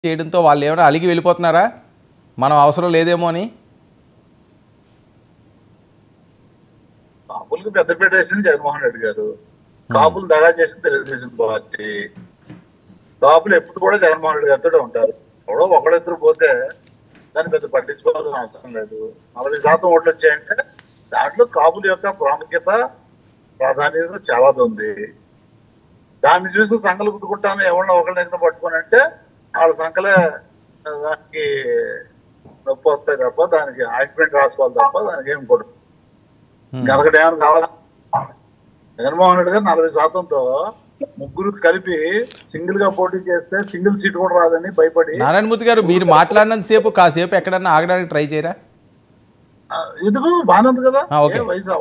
చేయడంతో వాళ్ళు ఏమైనా అలిగి వెళ్ళిపోతున్నారా మనం అవసరం లేదేమో అని? కాపులకు పెద్దపీట వేసింది జగన్మోహన్ రెడ్డి గారు. కాపులు దగా చేసింది తెలుగుదేశం పార్టీ. కాపులు ఎప్పుడు కూడా జగన్మోహన్ రెడ్డి గారితో ఉంటారు. ఎవడో ఒకళ్ళిద్దరు పోతే దాన్ని పెద్ద పట్టించుకోవాల్సిన అవసరం లేదు. 40% ఓట్లు వచ్చాయంటే దాంట్లో కాపుల యొక్క ప్రాముఖ్యత ప్రాధాన్యత చాలా ఉంది. దాన్ని చూసి సంకలు కుదుకుంటాను ఎవరినో ఒకళ్ళ దగ్గర పట్టుకొని అంటే వాళ్ళ సంకలే దానికి నొప్పి వస్తాయి తప్ప దానికి ఆయింట్మెంట్ రాసుకోవాలి తప్ప దానికి ఏం కొడుకు ఇంకొకటి ఏమైనా కావాలా? జగన్మోహన్ రెడ్డి గారు 40%తో ముగ్గురు కలిపి సింగిల్ గా పోటీ చేస్తే సింగిల్ సీట్ కూడా రాదని భయపడి. నారాయణమూర్తి గారు మీరు మాట్లాడినంత సేపు కాసేపు ఎక్కడన్నా ఆగడానికి ట్రై చేయరా? ఎందుకు బాగానే ఉంది కదా. వయసు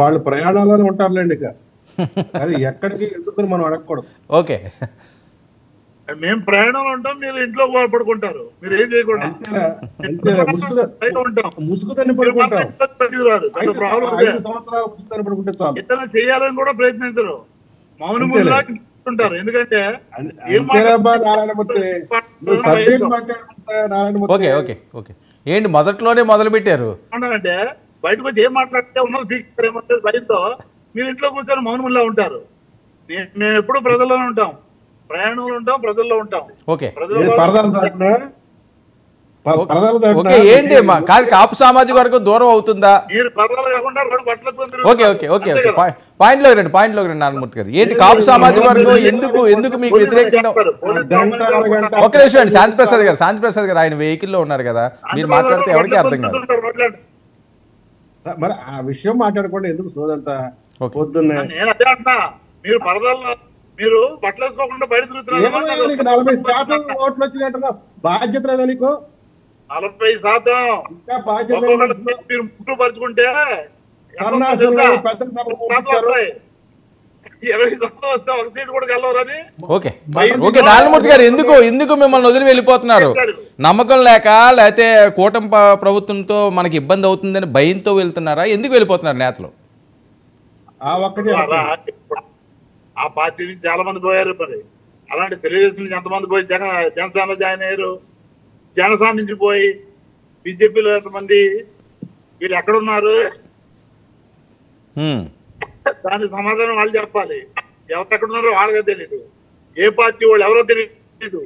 వాళ్ళు ప్రయాణాలను ఉంటారులేండి. ఇక అది ఎక్కడికి ఎందుకు మనం అడగకూడదు. ఓకే, మేము ప్రయాణంలో ఉంటాం, మీరు ఇంట్లో పడుకుంటారు. మీరు ఏం చేయకూడదు, ఇతర చేయాలని కూడా ప్రయత్నించరు. మౌనములా ఉంటారు. ఎందుకంటే ఓకే ఓకే ఓకే ఏంటి మొదట్లోనే మొదలు పెట్టారు అంటే బయటకు వచ్చి ఏం మాట్లాడితే ఉన్నది పీకుతారేమో భయంతో మీరు ఇంట్లో కూర్చొని మౌనములా ఉంటారు. మేము ఎప్పుడు ప్రజల్లోనే ఉంటాం, ప్రయాణంలో ఉంటాం, ప్రజల్లో ఉంటాం. ఓకే ఏంటి కాదు కాపు సామాజిక వర్గం దూరం అవుతుందా? మీరు పర్వాలు కాకుండా ఓకే ఓకే ఓకే ఓకే పాయింట్లోకి రండి నారాయణమూర్తి గారు. ఏంటి కాపు సామాజిక వర్గం ఎందుకు మీకు వ్యతిరేకంగా? ఒక్క నిమిషం అండి, శాంతిప్రసాద్ గారు ఆయన వెహికల్లో ఉన్నారు కదా, మీరు మాట్లాడితే ఎవరికి అర్థం కాదు. మరి ఆ విషయం మాట్లాడకుండా ఎందుకు సోదంతా పొద్దున్నే? నేను అదే అంటున్నా, మీరు పరదాల్లో మీరు బట్టలు వేసుకోకుండా బయట తిరుగుతున్నారు. 40% ఓట్లు వచ్చినట్టు బాధ్యత లేదా నీకు? 40% మీరు ముట్టు పరుచుకుంటే 20% వస్తే ఒక సీట్ కూడా గెలవరని. ఓకే ఓకే నారాయణమూర్తి గారు ఎందుకు మిమ్మల్ని వదిలి వెళ్ళిపోతున్నారు? నమ్మకం లేక, లేకపోతే కూటమి ప్రభుత్వంతో మనకి ఇబ్బంది అవుతుందని భయంతో వెళ్తున్నారా? ఎందుకు వెళ్ళిపోతున్నారు నేతలు? ఆ పార్టీ నుంచి చాలా మంది పోయారు. మరి అలాంటి తెలుగుదేశం నుంచి ఎంతమంది పోయి జనసేనలో జాయిన్ అయ్యారు. జనసేన నుంచి పోయి బీజేపీలో ఎంతమంది, వీళ్ళు ఎక్కడున్నారు? దానికి సమాధానం వాళ్ళు చెప్పాలి. ఎవరు ఎక్కడున్నారో వాళ్ళకే తెలీదు. ఏ పార్టీ వాళ్ళు ఎవరో తెలీదు,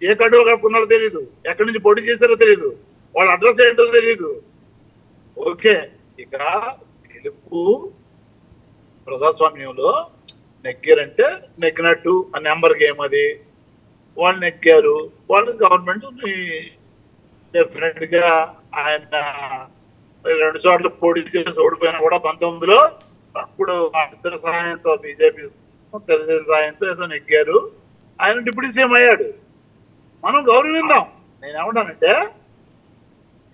ఏ కడువ కడుపుకున్నారో తెలీదు, ఎక్కడి నుంచి పోటీ చేశారో తెలీదు, వాళ్ళ అడ్రస్ ఏంటో తెలీదు. ఓకే, ఇక గెలుపు ప్రజాస్వామ్యంలో నెగ్గారంటే నెగ్గినట్టు ఆ నెంబర్ గేమ్ అది. వాళ్ళు నెగ్గారు, వాళ్ళు గవర్నమెంట్ డెఫినెట్ గా ఆయన 2 చోట్ల పోటీ చేసి ఓడిపోయినా కూడా 19లో అప్పుడు ఇద్దరు సహాయంతో బీజేపీ తెలుగుదేశం సహాయంతో ఏదో నెగ్గారు. ఆయన డిప్యూటీ సీఎం అయ్యాడు. మనం గౌరవిద్దాం. నేనేమంటానంటే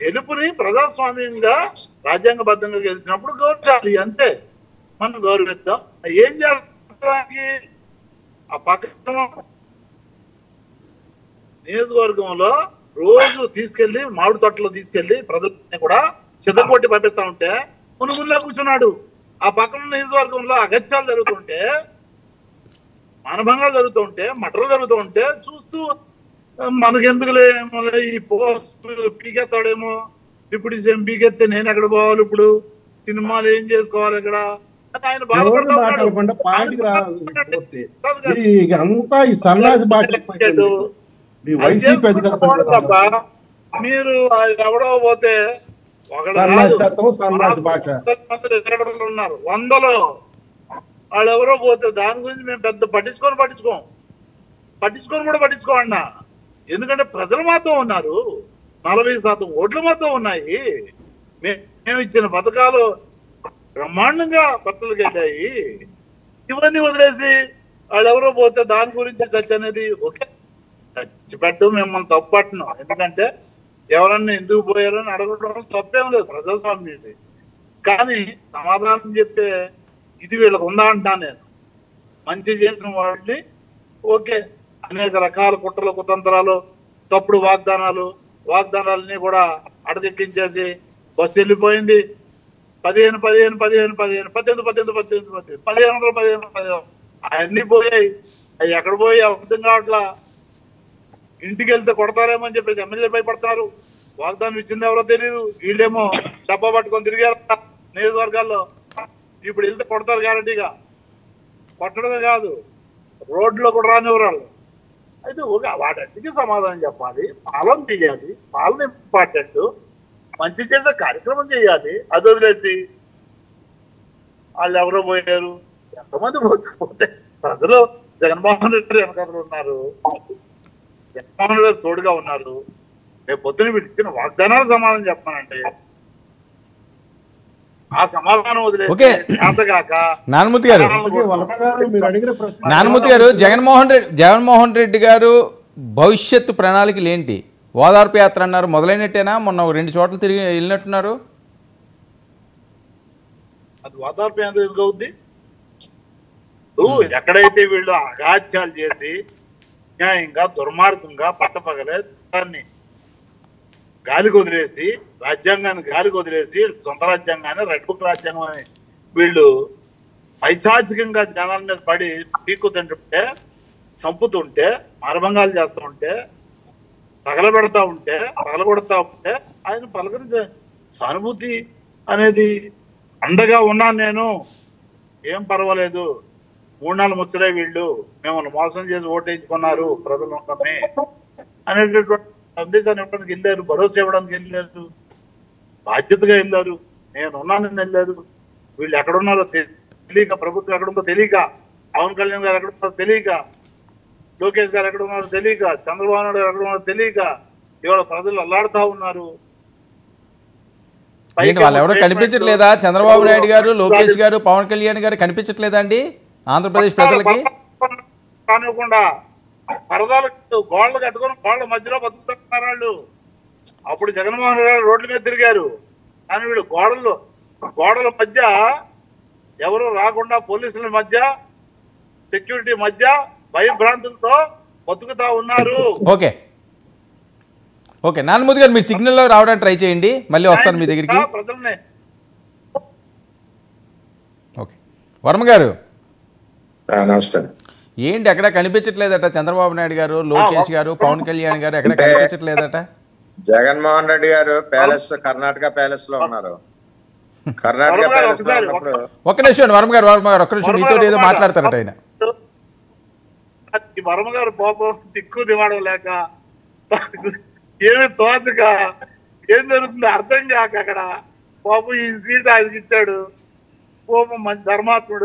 గెలుపుని ప్రజాస్వామ్యంగా రాజ్యాంగబద్ధంగా గెలిచినప్పుడు గౌరవించాలి, అంతే. మనం గౌరవిద్దాం. ఏం చేస్తానికి ఆ పక్కన నియోజకవర్గంలో రోజు తీసుకెళ్లి మామిడి తోటలో తీసుకెళ్లి ప్రజల్ని కూడా చిత్తకొట్టి పంపిస్తా ఉంటే మునుగుల్లా కూర్చున్నాడు. ఆ పక్కన నియోజకవర్గంలో అగత్యాలు జరుగుతుంటే, మానభంగాలు జరుగుతుంటే, మటలు జరుగుతూ ఉంటే చూస్తూ మనకెందుకులే ఈ పోస్ట్ పీకెత్తాడేమో, డిప్యూటీ సీఎం పీకెత్తే నేను ఎక్కడ పోవాలి, ఇప్పుడు సినిమాలు ఏం చేసుకోవాలి ఇక్కడ, ఆయన బాధపడతా ఉన్నాడు. మీరు ఎవడో పోతే ఉన్నారు 100లో వాళ్ళు ఎవరో పోతే దాని గురించి మేము పెద్ద పట్టించుకోమన్నా. ఎందుకంటే ప్రజలు మాత్రం ఉన్నారు, 40% ఓట్లు మాత్రం ఉన్నాయి. మేము ఇచ్చిన పథకాలు బ్రహ్మాండంగా భర్తలకు వెళ్ళాయి. ఇవన్నీ వదిలేసి వాళ్ళు ఎవరో పోతే దాని గురించి చర్చ అనేది ఓకే, చర్చ పెట్టడం మిమ్మల్ని తప్పు పట్టను. ఎందుకంటే ఎవరన్నా ఎందుకు పోయారని అడగడం తప్పేం లేదు, ప్రజాస్వామ్యం. కానీ సమాధానం చెప్పే ఇది వీళ్ళకు ఉందా అంటాను నేను. మంచి చేసిన వాళ్ళని ఓకే, అనేక రకాల కుట్రలు కుతంత్రాలు తప్పుడు వాగ్దానాలని కూడా అడగెక్కించేసి బస్సు వెళ్ళిపోయింది. 15 అవన్నీ పోయాయి. అవి ఎక్కడ పోయి అర్థం కావట్లా. ఇంటికి వెళ్తే కొడతారేమో అని చెప్పేసి ఎమ్మెల్యే భయపడుతున్నారు. వాగ్దానం ఇచ్చింది ఎవరో తెలియదు. వీళ్ళేమో డబ్బా పట్టుకొని తిరిగారు నియోజకవర్గాల్లో. ఇప్పుడు వెళ్తే కొడతారు గ్యారంటీగా. కొట్టడమే కాదు, రోడ్లో కూడా రానివ్వరు వాళ్ళు. అయితే వాటన్నిటికీ సమాధానం చెప్పాలి, పాలన చేయాలి. పాలన ఇంపార్టెంట్, మంచి చేసే కార్యక్రమం చేయాలి. అది వదిలేసి వాళ్ళు ఎవరో పోయారు, ఎంతమంది పోతే ప్రజలు జగన్మోహన్ రెడ్డి వెనకాతలు ఉన్నారు, జగన్మోహన్ రెడ్డి తోడుగా ఉన్నారు. రేపు పొద్దున వీళ్ళు ఇచ్చిన వాగ్దానాలు సమాధానం చెప్పానంటే ఆ సమాధానం వదిలేసి చేతగాక నారాయణమూర్తి గారు మీరు అడిగిన ప్రశ్న నారాయణమూర్తి గారు జగన్మోహన్ రెడ్డి గారు భవిష్యత్తు ప్రణాళికలు ఏంటి? ఓదార్పు యాత్ర అన్నారు, మొదలైనట్టేనా? మొన్న 2 చోట్ల తిరిగి వెళ్ళినట్టున్నారు. అది ఓదార్పు యాత్ర ఎందుకు అవుద్ది? ఎక్కడైతే వీళ్ళు అగాధ్యాలు చేసి న్యాయంగా దుర్మార్గంగా పట్టపగలే దాన్ని గాలికి వదిలేసి, రాజ్యాంగాన్ని గాలికి వదిలేసి సొంత రాజ్యాంగాన్ని రెడ్ బుక్ రాజ్యాంగం అని వీళ్ళు పైశాచికంగా జనాల మీద పడి పీక్కుతుంటే, చంపుతుంటే, మారభంగాలు చేస్తూ ఉంటే, పగలబెడతా ఉంటే, పగలగొడతా ఉంటే ఆయన పలకరించే సానుభూతి అనేది అండగా ఉన్నాను నేను, ఏం పర్వాలేదు, 3 నెలలు ముచ్చరే వీళ్ళు, మేము మోసం చేసి ఓటేయించుకున్నారు ప్రజలందరినీ అనేటటువంటి సందేశాన్ని ఇవ్వడానికి వెళ్ళారు, భరోసా ఇవ్వడానికి వెళ్ళారు, బాధ్యతగా వెళ్ళారు. నేను ఉన్నానని వెళ్ళారు. వీళ్ళు ఎక్కడున్నారో తెలియక, ప్రభుత్వం ఎక్కడుందో తెలియక, పవన్ కళ్యాణ్ గారు ఎక్కడున్నారో తెలియక, లోకేష్ గారు ఎక్కడ ఉన్నారో తెలియక, చంద్రబాబు నాయుడు గారు ఎక్కడ ఉన్నారో తెలియక ఇవాళ ప్రజలు అల్లాడుతూ ఉన్నారు. వాళ్ళు ఎవరో కనిపించట్లేదా? చంద్రబాబు నాయుడు గారు, లోకేష్ గారు, పవన్ కళ్యాణ్ గారు కనిపించట్లేదా అండి ఆంధ్రప్రదేశ్ ప్రజలకి? కానివ్వకుండా పరదాలు గోడలు కట్టుకొని గోడల మధ్యలో బతుకుతున్నారు వాళ్ళు. అప్పుడు జగన్మోహన్ రెడ్డి గారు రోడ్ల మీద తిరిగారు, కానీ వీళ్ళు గోడల మధ్య ఎవరు రాకుండా పోలీసుల మధ్య, సెక్యూరిటీ మధ్య భయభ్రాంతులతో బతుకుతా ఉన్నారు. ఓకే ఓకే నారాయణమూర్తి గారు, మీరు సిగ్నల్లో రావడానికి ట్రై చేయండి, మళ్ళీ వస్తాను మీ దగ్గరికి. ప్రజల్ని ఓకే వర్మ గారు నమస్తే. ఏంటి ఎక్కడ కనిపించట్లేదట చంద్రబాబు నాయుడు గారు, లోకేష్ గారు, పవన్ కళ్యాణ్ గారు ఎక్కడ కనిపించట్లేదట? జగన్మోహన్ రెడ్డి గారు ప్యాలెస్, కర్ణాటక ప్యాలెస్ లో ఉన్నారు. కర్ణాటక ప్యాలెస్ లో ఉన్నప్పుడు ఒక్క నిమిషం వర్మ గారు ఒక్క నిమిషం, మీతో ఏదో మాట్లాడతారట ఆయన. వర్మ గారు పాపం దిక్కు దివాడం లేక, ఏమీ తోచక, ఏం జరుగుతుందో అర్థం కాక అక్కడ పాపం ఈ సీట్ ఆయనకి ఇచ్చాడు. పాపం మంచి ధర్మాత్ముడు.